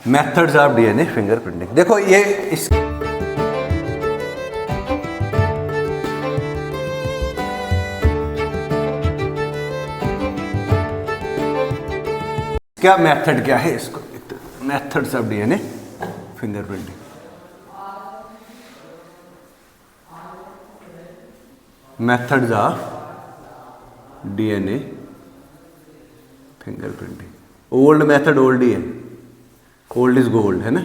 Methods of DNA fingerprinting. देखो ये इस क्या मेथड क्या है, इसको methods of DNA fingerprinting. Methods of DNA fingerprinting. Old method old ही है, ओल्ड इज गोल्ड है ना,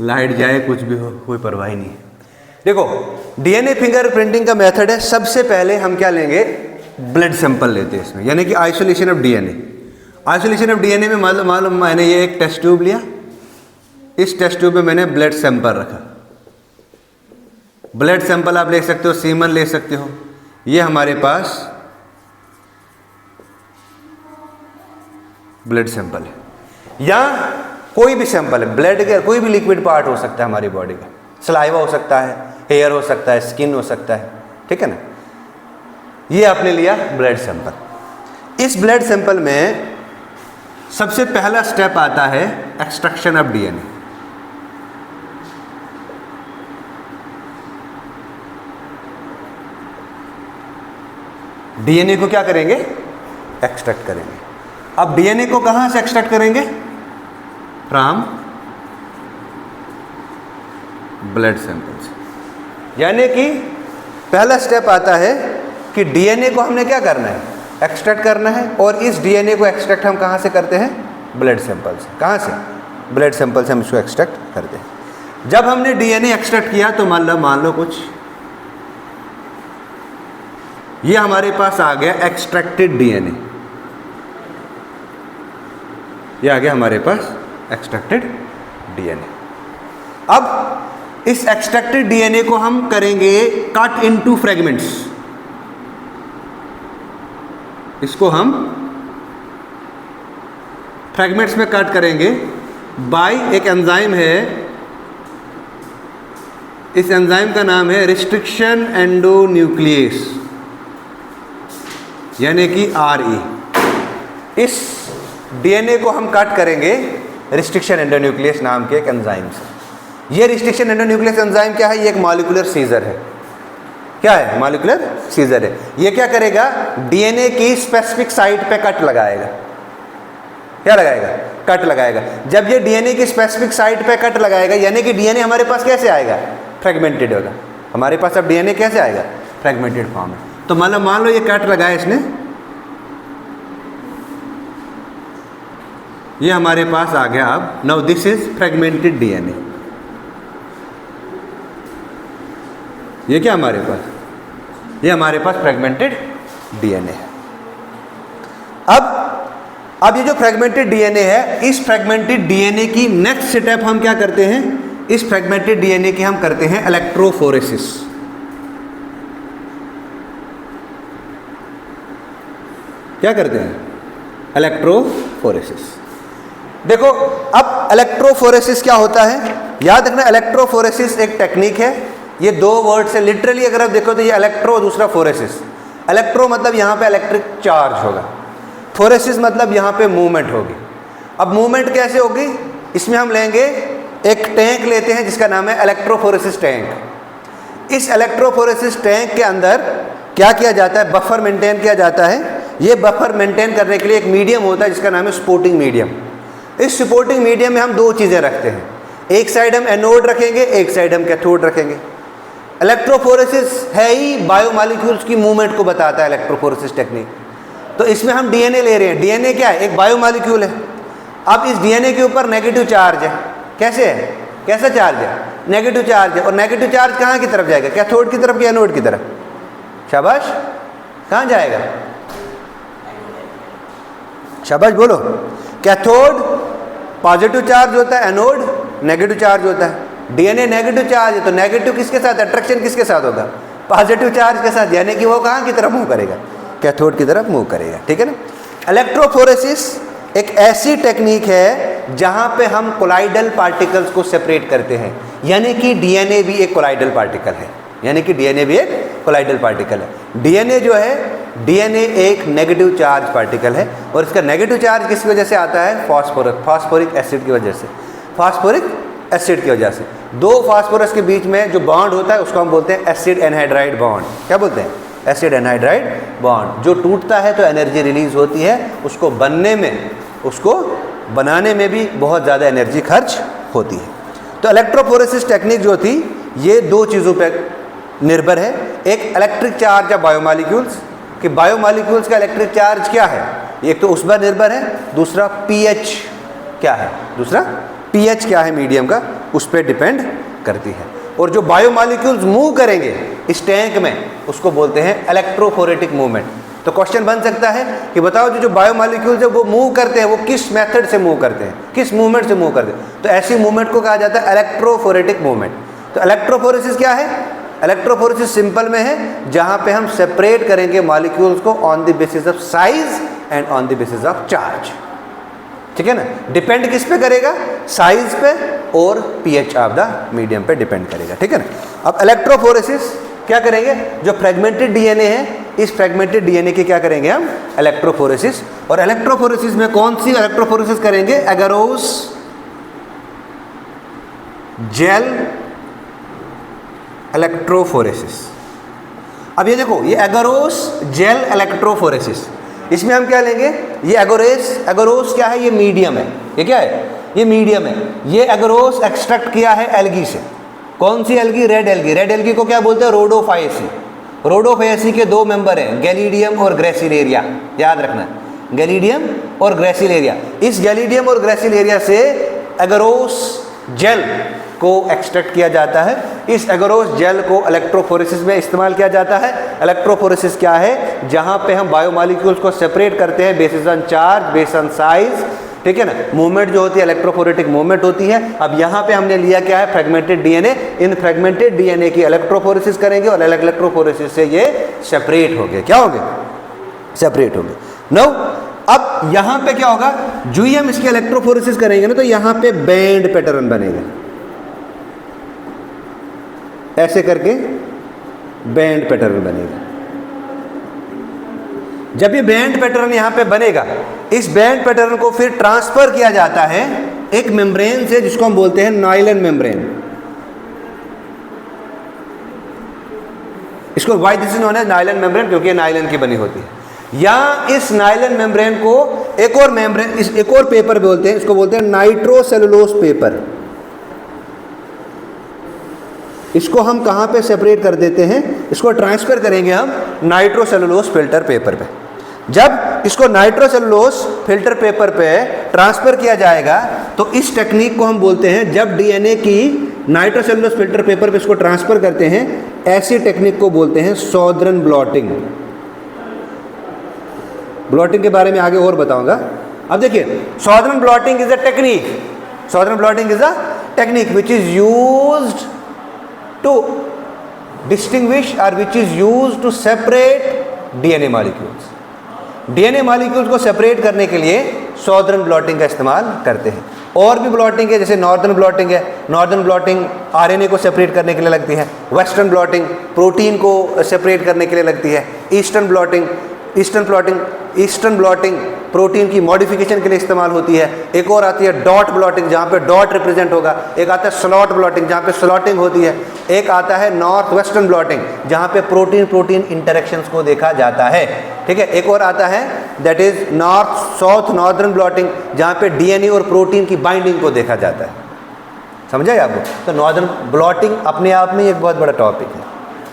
लाइट जाए कुछ भी हो कोई परवाह नहीं है। देखो डीएनए फिंगरप्रिंटिंग का मेथड है, सबसे पहले हम क्या लेंगे, ब्लड सैंपल लेते हैं इसमें, यानी कि isolation of DNA. Isolation of DNA में मालूम मैंने ये एक टेस्ट ट्यूब लिया, इस टेस्ट ट्यूब में मैंने ब्लड सैंपल रखा। ब्लड सैंपल आप ले सकते हो, सीमन ले सकते हो। ये हमारे पास ब्लड सैंपल है, या कोई भी सैंपल है, ब्लड का कोई भी लिक्विड पार्ट हो सकता है हमारी बॉडी का, सलाइवा हो सकता है, हेयर हो सकता है, स्किन हो सकता है, ठीक है ना। ये आपने लिया ब्लड सैंपल। इस ब्लड सैंपल में सबसे पहला स्टेप आता है एक्सट्रैक्शन ऑफ डीएनए। डीएनए को क्या करेंगे, एक्सट्रैक्ट करेंगे। अब डीएनए को कहां से एक्सट्रैक्ट करेंगे, फ्रॉम ब्लड सैंपल से। यानी कि पहला स्टेप आता है कि डीएनए को हमने क्या करना है, एक्सट्रैक्ट करना है। और इस डीएनए को एक्सट्रैक्ट हम कहां से करते हैं, ब्लड सैंपल से। कहां से, ब्लड सैंपल से हम इसको एक्सट्रैक्ट करते हैं। जब हमने डीएनए एक्सट्रैक्ट किया तो मान लो कुछ ये हमारे पास आ गया एक्सट्रैक्टेड डीएनए, ये आ गया हमारे पास एक्सट्रैक्टेड डीएनए। अब इस एक्सट्रैक्टेड डीएनए को हम करेंगे कट इनटू फ्रेगमेंट्स। इसको हम फ्रेगमेंट्स में कट करेंगे बाय एक एंजाइम है, इस एंजाइम का नाम है रिस्ट्रिक्शन एंडोन्यूक्लियस, यानी कि RE। इस डीएनए को हम कट करेंगे रिस्ट्रिक्शन एंडोन्यूक्लियस नाम के एक एंजाइम से। ये रिस्ट्रिक्शन एंडोन्यूक्लियस एंजाइम क्या है, ये एक मॉलिक्यूलर सीजर है। क्या है, मॉलिक्यूलर सीजर है। ये क्या करेगा, डीएनए की स्पेसिफिक साइट पे कट लगाएगा। क्या लगाएगा, कट लगाएगा। जब ये डीएनए की स्पेसिफिक साइट पे कट लगाएगा, यानी कि डीएनए हमारे पास कैसे आएगा, फ्रेगमेंटेड होगा। हमारे पास अब डीएनए कैसे आएगा, फ्रेगमेंटेड फॉर्म में। तो मतलब मान लो ये कट लगाया इसने, ये हमारे पास आ गया। अब now this is fragmented DNA. ये क्या हमारे पास, ये हमारे पास फ्रेगमेंटेड डीएनए है। अब ये जो फ्रेगमेंटेड डीएनए है, इस फ्रेगमेंटेड डीएनए की नेक्स्ट स्टेप हम क्या करते हैं, इस फ्रेगमेंटेड डीएनए की हम करते हैं इलेक्ट्रोफोरेसिस। क्या करते हैं, इलेक्ट्रोफोरेसिस। देखो अब इलेक्ट्रोफोरेसिस क्या होता है, याद रखना इलेक्ट्रोफोरेसिस एक टेक्निक है। ये दो वर्ड से लिटरली अगर आप देखो तो ये इलेक्ट्रो, दूसरा फोरेसिस। इलेक्ट्रो मतलब यहाँ पे इलेक्ट्रिक चार्ज होगा, फोरेसिस मतलब यहाँ पे मूवमेंट होगी। अब मूवमेंट कैसे होगी, इसमें हम लेंगे एक टैंक लेते हैं जिसका नाम है इलेक्ट्रोफोरेसिस टैंक। इस इलेक्ट्रोफोरेसिस टैंक के अंदर क्या किया जाता है, बफर मेंटेन किया जाता है। ये बफर मेंटेन करने के लिए एक मीडियम होता है जिसका नाम है सपोर्टिंग मीडियम। इस सपोर्टिंग मीडियम में हम दो चीज़ें रखते हैं, एक साइड हम एनोड रखेंगे, एक साइड हम कैथोड रखेंगे। इलेक्ट्रोफोरेसिस है ही बायोमॉलिक्यूल्स की मूवमेंट को बताता है इलेक्ट्रोफोरेसिस टेक्निक। तो इसमें हम डीएनए ले रहे हैं। डीएनए क्या है, एक बायोमॉलिक्यूल है। अब इस डीएनए के ऊपर नेगेटिव चार्ज है। कैसे है, कैसा चार्ज है, नेगेटिव चार्ज है। और नेगेटिव चार्ज कहाँ की तरफ जाएगा, कैथोड की तरफ या एनोड की तरफ, शाबाश, कहाँ जाएगा, शाबाश बोलो। कैथोड पॉजिटिव चार्ज होता है, एनोड नेगेटिव चार्ज होता है। डीएनए नेगेटिव चार्ज है तो नेगेटिव किसके साथ, अट्रैक्शन किसके साथ होगा, पॉजिटिव चार्ज के साथ, यानी कि वो कहाँ की तरफ मूव करेगा, कैथोड की तरफ मूव करेगा। ठीक है ना। इलेक्ट्रोफोरेसिस एक ऐसी टेक्निक है जहाँ पे हम कोलाइडल पार्टिकल्स को सेपरेट करते हैं, यानी कि डीएनए भी एक कोलाइडल पार्टिकल है, यानी कि डीएनए भी एक कोलाइडल पार्टिकल है। डीएनए जो है, डीएनए एक नेगेटिव चार्ज पार्टिकल है और इसका नेगेटिव चार्ज किस वजह से आता है, फॉस्फोरिक एसिड की वजह से। फास्फोरिक एसिड की वजह से। दो फास्फोरस के बीच में जो बॉन्ड होता है उसको हम बोलते हैं एसिड एनहाइड्राइड बॉन्ड। क्या बोलते हैं? Acid anhydride bond. जो टूटता है तो एनर्जी रिलीज होती है, उसको बनने में, उसको बनाने में भी बहुत ज़्यादा एनर्जी खर्च होती है। तो इलेक्ट्रोफोरेसिस टेक्निक जो थी ये दो चीज़ों पर निर्भर है। एक इलेक्ट्रिक चार्ज या बायोमॉलिक्यूल्स, कि बायोमॉलिक्यूल्स का इलेक्ट्रिक चार्ज क्या है, एक तो उस पर निर्भर है, दूसरा पीएच क्या है, दूसरा पीएच क्या है मीडियम का, उस पर डिपेंड करती है। और जो बायोमॉलिक्यूल्स मूव करेंगे इस टैंक में उसको बोलते हैं इलेक्ट्रोफोरेटिक मूवमेंट। तो क्वेश्चन बन सकता है कि बताओ जो बायोमॉलिक्यूल्स है वो मूव करते हैं वो किस मेथड से मूव करते हैं, किस मूवमेंट से मूव करते हैं? तो ऐसी मूवमेंट को कहा जाता है इलेक्ट्रोफोरेटिक मूवमेंट। तो इलेक्ट्रोफोरेसिस क्या है? इलेक्ट्रोफोरेसिस सिंपल में है जहां पे हम सेपरेट करेंगे मॉलिक्यूल्स को on the basis of size and on the basis of charge. ठीक है ना? डिपेंड किस पे करेगा? साइज पे और पीएच ऑफ द मीडियम पे डिपेंड करेगा। ठीक है ना? अब इलेक्ट्रोफोरेसिस क्या करेंगे? जो फ्रेगमेंटेड डीएनए है, इस फ्रेगमेंटेड डीएनए की क्या करेंगे हम? इलेक्ट्रोफोरेसिस। और इलेक्ट्रोफोरेसिस में कौन सी इलेक्ट्रोफोरेसिस करेंगे? Agarose gel electrophoresis. अब ये देखो, ये एगारोस जेल इलेक्ट्रोफोरेसिस, इसमें हम क्या लेंगे? ये एगारोस क्या है? ये मीडियम है। ये क्या है? ये मीडियम है। ये एगारोस एक्सट्रैक्ट किया है एल्गी से। कौन सी algae? Red algae. Red algae को क्या बोलते हैं? रोडोफायेसी। रोडोफायेसी के दो मेंबर हैं, गैलिडियम और ग्रेसिलेरिया। याद रखना, गैलिडियम और ग्रेसिलेरिया। इस गैलिडियम और ग्रेसिलेरिया से एगारोस जेल को एक्सट्रैक्ट किया जाता है। इस एगारोस जेल को इलेक्ट्रोफोरेसिस में इस्तेमाल किया जाता है। इलेक्ट्रोफोरेसिस क्या है? जहां पे हम बायोमॉलिक्यूल्स को सेपरेट करते हैं basis on charge, basis on size. ठीक है ना? मूवमेंट जो होती है इलेक्ट्रोफोरेटिक मूवमेंट होती है। अब यहाँ पे हमने लिया क्या है? Fragmented DNA. इन फ्रेगमेंटेड डीएनए की इलेक्ट्रोफोरेसिस करेंगे और इलेक्ट्रोफोरेसिस से ये सेपरेट हो गए। क्या हो गए? सेपरेट हो गए। नाउ अब यहाँ पे क्या होगा? जो ही हम इसकी इलेक्ट्रोफोरेसिस करेंगे ना तो यहाँ पे बैंड पैटर्न बनेगा। ऐसे करके बैंड पैटर्न बनेगा। जब ये बैंड पैटर्न यहां पे बनेगा, इस बैंड पैटर्न को फिर ट्रांसफर किया जाता है एक मेम्ब्रेन से जिसको हम बोलते हैं नायलन मेम्ब्रेन। इसको why this is known as nylon membrane, क्योंकि ये नायलन की बनी होती है। या इस नायलन मेम्ब्रेन को एक और मेम्ब्रेन, इस एक और पेपर बोलते हैं, इसको बोलते हैं नाइट्रोसेलुलोज पेपर। इसको हम कहाँ पे सेपरेट कर देते हैं? इसको ट्रांसफर करेंगे हम नाइट्रोसेलुलोज फिल्टर पेपर पे। जब इसको नाइट्रोसेलुलोज फिल्टर पेपर पे ट्रांसफर किया जाएगा तो इस टेक्निक को हम बोलते हैं, जब डीएनए की नाइट्रोसेलुलोज फिल्टर पेपर पे इसको ट्रांसफर करते हैं, ऐसी टेक्निक को बोलते हैं सॉदर्न ब्लॉटिंग। ब्लॉटिंग के बारे में आगे और बताऊंगा। अब देखिए, southern blotting is a technique, southern blotting is a technique which is used to distinguish or which is used to separate DNA molecules। DNA molecules को सेपरेट करने के लिए सॉदर्न ब्लॉटिंग का इस्तेमाल करते हैं। और भी ब्लॉटिंग है, जैसे नॉर्दर्न ब्लॉटिंग है। नॉर्दर्न ब्लॉटिंग आरएनए को सेपरेट करने के लिए लगती है। वेस्टर्न ब्लॉटिंग प्रोटीन को सेपरेट करने के लिए लगती है। ईस्टर्न ब्लॉटिंग प्रोटीन की मॉडिफिकेशन के लिए इस्तेमाल होती है। एक और आती है डॉट ब्लॉटिंग, जहाँ पे डॉट रिप्रेजेंट होगा। एक आता है स्लॉट ब्लॉटिंग, जहाँ पे स्लॉटिंग होती है। एक आता है नॉर्थ वेस्टर्न ब्लॉटिंग, जहाँ पे प्रोटीन इंटरेक्शंस को देखा जाता है। ठीक है। एक और आता है that is north south northern blotting, जहाँ पे डीएनए और प्रोटीन की बाइंडिंग को देखा जाता है। समझा है आपको? तो नॉर्दर्न ब्लॉटिंग अपने आप में एक बहुत बड़ा टॉपिक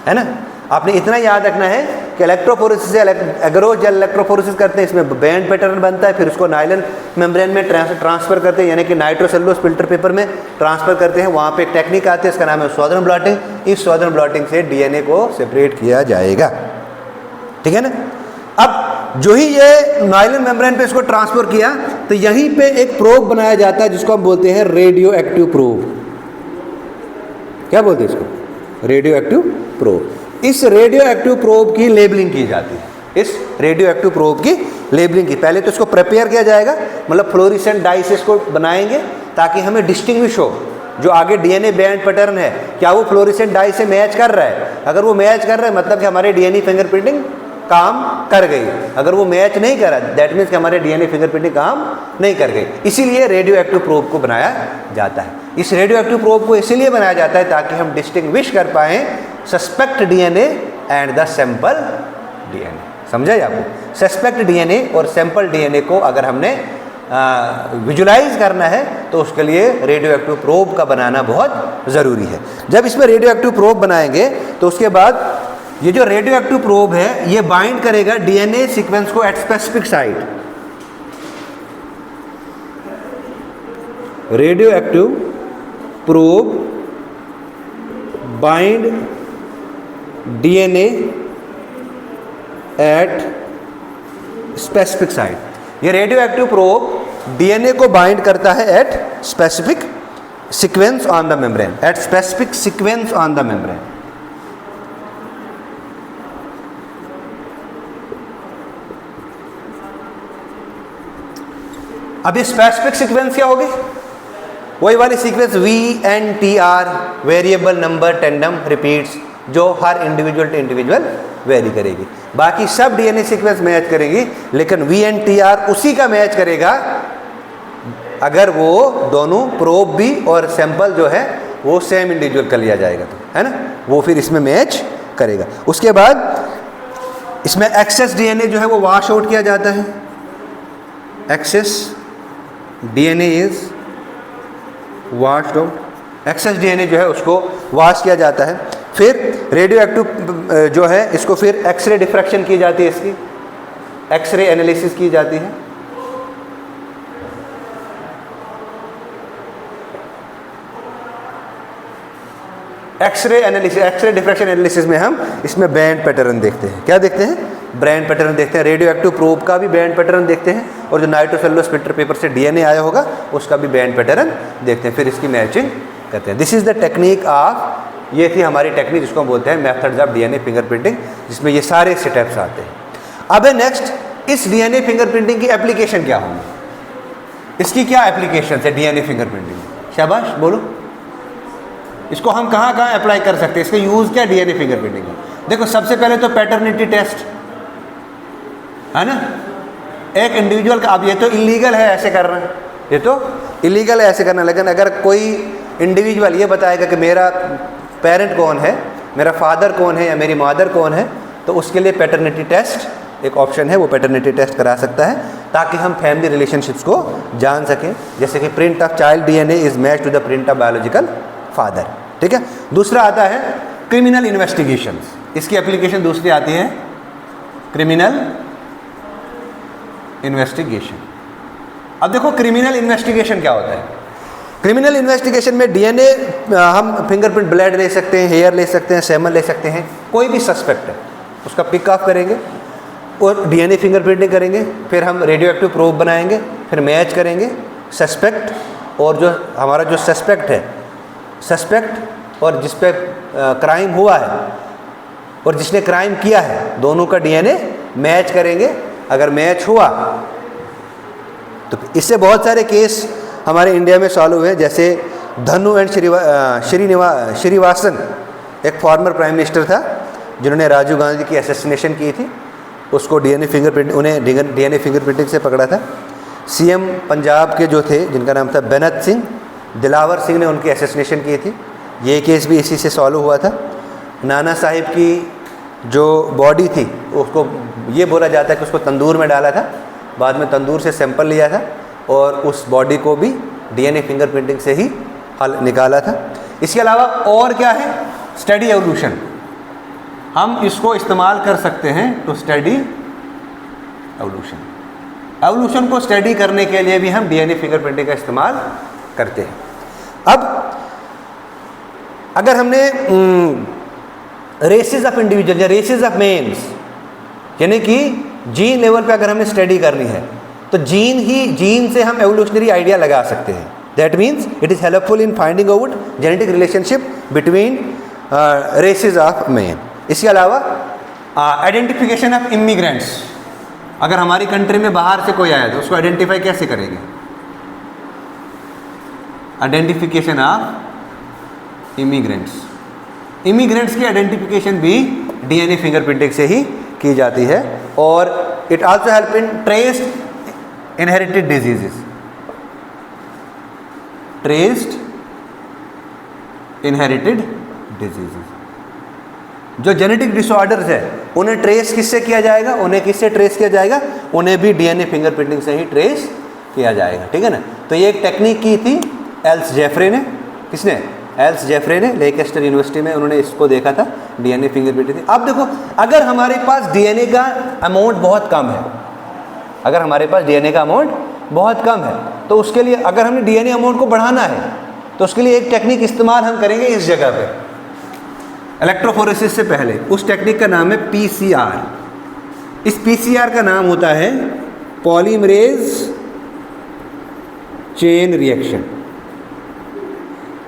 है ना। आपने इतना याद रखना है कि इलेक्ट्रोफोरेसिस से एगारोस जेल इलेक्ट्रोफोरेसिस करते हैं, इसमें बैंड पैटर्न बनता है, फिर उसको नायलन मेम्ब्रेन में ट्रांसफर करते हैं, यानी कि नाइट्रोसेलुलोज फिल्टर पेपर में ट्रांसफर करते हैं। वहाँ पे एक टेक्निक आती है, इसका नाम है सॉदर्न ब्लॉटिंग। इस सॉदर्न ब्लॉटिंग से डीएनए को सेपरेट किया जाएगा। ठीक है ना। अब जो ही ये नायलन मेम्ब्रेन पे इसको ट्रांसफर किया तो यहीं पे एक प्रोब बनाया जाता है जिसको हम बोलते हैं रेडियो एक्टिव प्रोब। क्या बोलते हैं इसको? Radio active probe. इस रेडियो एक्टिव प्रोब की लेबलिंग की जाती है। इस रेडियो एक्टिव प्रोब की लेबलिंग की, पहले तो इसको प्रिपेयर किया जाएगा, मतलब फ्लोरेसेंट डाई से इसको बनाएंगे ताकि हमें डिस्टिंग्विश हो जो आगे डीएनए बैंड पैटर्न है, क्या वो फ्लोरेसेंट डाई से मैच कर रहा है। अगर वो मैच कर रहा है मतलब कि हमारे डीएनए फिंगरप्रिंटिंग काम कर गई। अगर वो मैच नहीं करा दैट मीन्स कि हमारे डीएनए फिंगरप्रिंटिंग काम नहीं कर गई। इसीलिए रेडियो एक्टिव प्रोब को बनाया जाता है। इस रेडियो एक्टिव प्रोब को इसीलिए बनाया जाता है ताकि हम डिस्टिंग्विश कर पाएँ suspect DNA and the sample DNA. समझा आपको? सस्पेक्ट डीएनए और सैंपल डीएनए को अगर हमने विजुलाइज करना है तो उसके लिए रेडियो एक्टिव प्रोब का बनाना बहुत ज़रूरी है। जब इसमें रेडियो एक्टिव प्रोब बनाएंगे तो उसके बाद ये जो रेडियो एक्टिव प्रोब है ये बाइंड करेगा डीएनए सीक्वेंस को at specific site. Radio active probe bind DNA at specific site. ये रेडियो एक्टिव प्रोब डीएनए को बाइंड करता है at specific sequence on the membrane, at specific sequence on the membrane. अब ये specific sequence क्या होगी? वही वाली sequence VNTR, variable number tandem repeats, जो हर इंडिविजुअल टू इंडिविजुअल वेरी करेगी। बाकी सब डीएनए सीक्वेंस मैच करेगी, लेकिन VNTR उसी का मैच करेगा अगर वो दोनों प्रोब भी और सैंपल जो है वो सेम इंडिविजुअल का लिया जाएगा, तो है ना, वो फिर इसमें मैच करेगा। उसके बाद इसमें एक्सेस डीएनए जो है वो वॉश आउट किया जाता है। Excess DNA is washed out. Excess DNA जो है उसको वॉश किया जाता है। फिर रेडियो एक्टिव जो है इसको फिर एक्सरे डिफ्रैक्शन की जाती है, इसकी एक्सरे एनालिसिस की जाती है। X-ray analysis, X-ray diffraction analysis में हम इसमें बैंड पैटर्न देखते हैं। क्या देखते हैं? बैंड पैटर्न देखते हैं। रेडियो एक्टिव प्रोब का भी बैंड पैटर्न देखते हैं और जो नाइट्रोसेलुलोज फिल्टर पेपर से डीएनए आया होगा उसका भी बैंड पैटर्न देखते हैं, फिर इसकी मैचिंग करते हैं। This is the technique of, ये थी हमारी टेक्निक जिसको हम बोलते हैं मेथड्स ऑफ डीएनए फिंगरप्रिंटिंग, जिसमें ये सारे स्टेप्स आते हैं। अब है नेक्स्ट, इस डीएनए फिंगरप्रिंटिंग की एप्लीकेशन क्या होंगी? इसकी क्या एप्लीकेशन है डीएनए फिंगरप्रिंटिंग? शाबाश बोलो, इसको हम कहाँ कहाँ अप्लाई कर सकते हैं? इसका यूज़ क्या डीएनए फिंगरप्रिंटिंग का? देखो, सबसे पहले तो पैटर्निटी टेस्ट है ना, एक इंडिविजुअल का। अब ये तो इलीगल है ऐसे करना, ये तो इलीगल है ऐसे करना, लेकिन अगर कोई इंडिविजुअल ये बताएगा कि मेरा पेरेंट कौन है, मेरा फादर कौन है या मेरी मदर कौन है, तो उसके लिए पैटर्निटी टेस्ट एक ऑप्शन है, वो पैटर्निटी टेस्ट करा सकता है ताकि हम फैमिली रिलेशनशिप्स को जान सकें। जैसे कि print of child DNA is match to the print of biological father. ठीक है। दूसरा आता है क्रिमिनल इन्वेस्टिगेशंस। इसकी एप्लीकेशन दूसरी आती है क्रिमिनल इन्वेस्टिगेशन। अब देखो क्रिमिनल इन्वेस्टिगेशन क्या होता है। क्रिमिनल इन्वेस्टिगेशन में डीएनए हम फिंगरप्रिंट, ब्लड ले सकते हैं, हेयर ले सकते हैं, सेमन ले सकते हैं, कोई भी सस्पेक्ट है उसका पिक ऑफ करेंगे और डीएनए फिंगरप्रिंटिंग करेंगे। फिर हम रेडियो एक्टिव प्रोब बनाएंगे, फिर मैच करेंगे सस्पेक्ट और जो हमारा जो सस्पेक्ट है, सस्पेक्ट और जिस पे क्राइम हुआ है और जिसने क्राइम किया है, दोनों का डीएनए मैच करेंगे। अगर मैच हुआ तो इससे बहुत सारे केस हमारे इंडिया में सॉल्व हुए, जैसे धनु एंड श्रीनिवासन, एक फॉर्मर प्राइम मिनिस्टर था जिन्होंने राजीव गांधी की असैसिनेशन की थी, उसको डीएनए फिंगरप्रिंट, उन्हें डीएनए फिंगरप्रिंटिंग से पकड़ा था। सीएम पंजाब के जो थे जिनका नाम था बेनत सिंह, दिलावर सिंह ने उनकी असैसिनेशन की थी, ये केस भी इसी से सॉल्व हुआ था। नाना साहिब की जो बॉडी थी उसको ये बोला जाता है कि उसको तंदूर में डाला था, बाद में तंदूर से सैंपल लिया था और उस बॉडी को भी डीएनए फिंगरप्रिंटिंग से ही हल निकाला था। इसके अलावा और क्या है? स्टडी एवोल्यूशन, हम इसको इस्तेमाल कर सकते हैं टू स्टडी एवोल्यूशन। एवोल्यूशन को स्टडी करने के लिए भी हम डीएनए फिंगरप्रिंटिंग का इस्तेमाल करते हैं। अब अगर हमने रेसेस ऑफ इंडिविजुअल या रेसेस ऑफ मेन्स, यानी कि जीन लेवल पे अगर हमें स्टडी करनी है तो जीन से हम एवोल्यूशनरी आइडिया लगा सकते हैं। That means it is helpful in finding out genetic relationship between races of men. इसके अलावा आइडेंटिफिकेशन ऑफ इमिग्रेंट्स, अगर हमारी कंट्री में बाहर से कोई आया तो उसको आइडेंटिफाई कैसे करेंगे? आइडेंटिफिकेशन ऑफ इमिग्रेंट्स, इमिग्रेंट्स की आइडेंटिफिकेशन भी डीएनए फिंगरप्रिंटिंग से ही की जाती है, और it also help in traced inherited diseases, traced inherited diseases. जो जेनेटिक डिसऑर्डर्स है उन्हें ट्रेस किससे किया जाएगा, उन्हें किससे ट्रेस किया जाएगा, उन्हें भी डीएनए फिंगरप्रिंटिंग से ही ट्रेस किया जाएगा, ठीक है ना। तो ये एक टेक्निक की थी एल्स जेफरे ने, किसने, एल्स जेफरे ने, लेकेस्टर यूनिवर्सिटी में उन्होंने इसको देखा था, डीएनए फिंगरप्रिंटिंग। अब देखो अगर हमारे पास डीएनए का अमाउंट बहुत कम है, अगर हमारे पास डीएनए का अमाउंट बहुत कम है, तो उसके लिए अगर हमें डीएनए अमाउंट को बढ़ाना है तो उसके लिए एक टेक्निक इस्तेमाल हम करेंगे इस जगह पे, इलेक्ट्रोफोरेसिस से पहले। उस टेक्निक का नाम है पीसीआर। इस पीसीआर का नाम होता है पॉलीमरेज चेन रिएक्शन।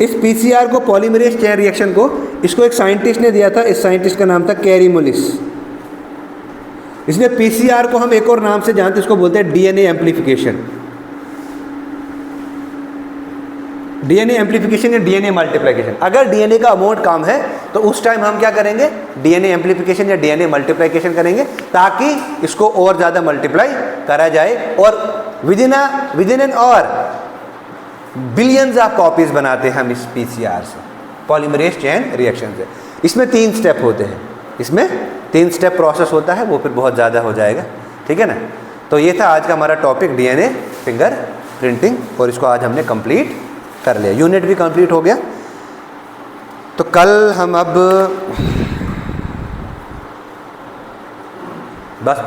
इस पीसीआर को, पॉलीमरेज चेन रिएक्शन को, इसको एक साइंटिस्ट ने दिया था, इस साइंटिस्ट का नाम था कैरी मोलिस। इसने पीसीआर को हम एक और नाम से जानते हैं, इसको बोलते हैं डीएनए एम्प्लीफिकेशन। डीएनए एम्प्लीफिकेशन या डीएनए मल्टीप्लिकेशन। अगर डीएनए का अमाउंट कम है तो उस टाइम हम क्या करेंगे, डीएनए एम्प्लीफिकेशन या डीएनए मल्टीप्लिकेशन करेंगे, ताकि इसको और ज़्यादा मल्टीप्लाई करा जाए, और विद इन एन और बिलियंस ऑफ कॉपीज बनाते हैं हम इस पीसीआर से, पॉलीमरेज चेन रिएक्शन से। इसमें 3 स्टेप होते हैं, इसमें 3 स्टेप प्रोसेस होता है, वो फिर बहुत ज़्यादा हो जाएगा, ठीक है ना। तो ये था आज का हमारा टॉपिक डीएनए फिंगर प्रिंटिंग, और इसको आज हमने कंप्लीट कर लिया, यूनिट भी कंप्लीट हो गया। तो कल हम अब बस